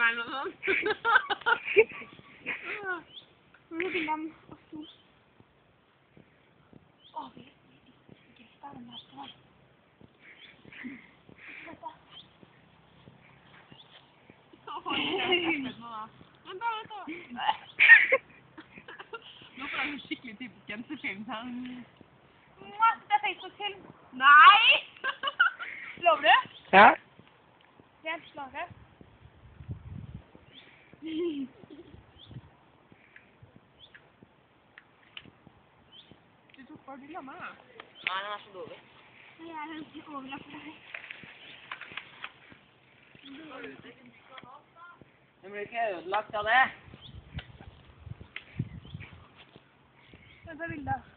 eller noe sånt. Nå vil de også. Åh, vi grifter den der på vei. Men da. Nå får jeg en skikkelig typisk genserfilm her. Det er Facebook-film. Nei! Lover du? Ja. Helt klare. Du tok bare bilder med. Nei, den er så dårlig. Jeg er helt overlappet her. Den blir ikke ødelagt av det. Det er bilder.